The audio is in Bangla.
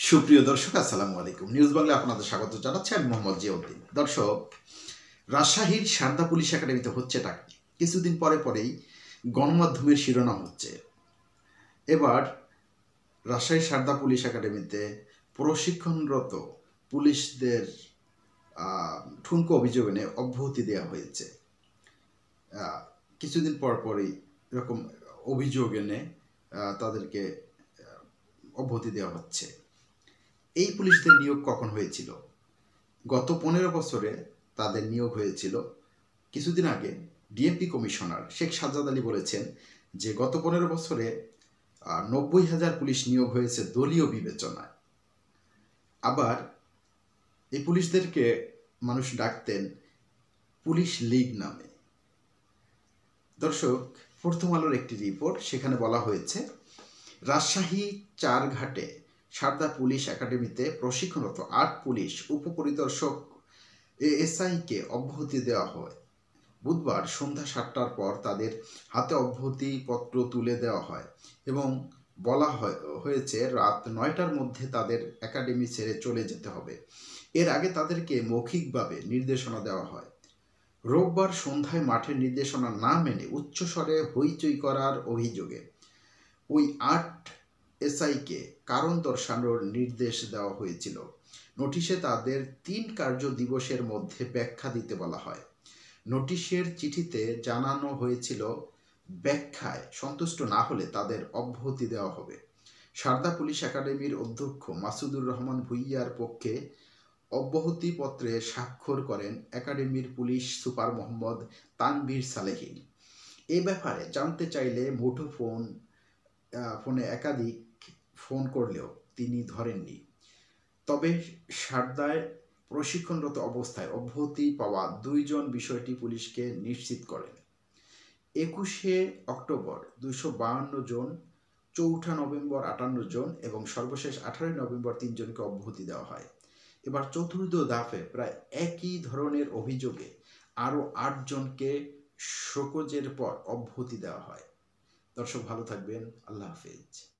সুপ্রিয় দর্শক, আসসালামু আলাইকুম। নিউজ বাংলা আপনাদের স্বাগত জানাচ্ছি। আমি মোহাম্মদ জিয়াউদ্দিন। দর্শক, রাজশাহীর সারদা পুলিশ একাডেমিতে হচ্ছেটা কি? কিছুদিন পরেই গণমাধ্যমের শিরোনাম হচ্ছে। এবার রাজশাহীর সারদা পুলিশ একাডেমিতে প্রশিক্ষণরত পুলিশদের ঠুনকো অভিযোগ এনে অব্যাহতি দেওয়া হয়েছে। কিছুদিন পরই এরকম অভিযোগ এনে তাদেরকে অব্যাহতি দেওয়া হচ্ছে। এই পুলিশদের নিয়োগ কখন হয়েছিল? গত 15 বছরে তাদের নিয়োগ হয়েছিল। কিছুদিন আগে ডিএমপি কমিশনার শেখ সাজ্জাদ আলী বলেছেন যে গত 15 বছরে 90,000 পুলিশ নিয়োগ হয়েছে দলীয় বিবেচনায়। আবার এই পুলিশদেরকে মানুষ ডাকতেন পুলিশ লীগ নামে। দর্শক, প্রথম আলোর একটি রিপোর্ট, সেখানে বলা হয়েছে রাজশাহী চারঘাটে সারদা পুলিশ একাডেমিতে প্রশিক্ষণরত 8 পুলিশ উপপরিদর্শক এএসআইকে অব্যাহতি দেওয়া হয়। বুধবার সন্ধ্যা 7টার পর তাদের হাতে অব্যাহতিপত্র তুলে দেওয়া হয় এবং বলা হয়েছে রাত 9টার মধ্যে তাদের একাডেমি ছেড়ে চলে যেতে হবে। এর আগে তাদেরকে মৌখিকভাবে নির্দেশনা দেওয়া হয়। রোববার সন্ধ্যায় মাঠের নির্দেশনা না মেনে উচ্চস্বরে হইচই করার অভিযোগে ওই 8 এসআইকে কারণ দর্শানোর নির্দেশ দেওয়া হয়েছিল। নোটিশে তাদের 3 কার্য দিবসের মধ্যে ব্যাখ্যা দিতে বলা হয়। নোটিশের চিঠিতে জানানো হয়েছিল ব্যাখ্যায় সন্তুষ্ট না হলে তাদের অব্যাহতি দেওয়া হবে। সারদা পুলিশ একাডেমির অধ্যক্ষ মাসুদুর রহমান ভূঁইয়ার পক্ষে অব্যাহতিপত্রে স্বাক্ষর করেন একাডেমির পুলিশ সুপার মোহাম্মদ তানভীর সালেহীন। এ ব্যাপারে জানতে চাইলে ফোনে একাধিক ফোন করলেও তিনি ধরেননি। তবে সারদায় প্রশিক্ষণরত অবস্থায় অব্যাহতি পাওয়া 2 জন বিষয়টি পুলিশকে নিশ্চিত করেন। 21শে অক্টোবর 252 জন, 4 নভেম্বর 58 জন এবং সর্বশেষ 18 নভেম্বর 3 জনকে অব্যাহতি দেওয়া হয়। এবার চতুর্থ ধাপে প্রায় একই ধরনের অভিযোগে আরও 8 জনকে শোকজের পর অব্যাহতি দেওয়া হয়। দর্শক, ভালো থাকবেন। আল্লাহ হাফেজ।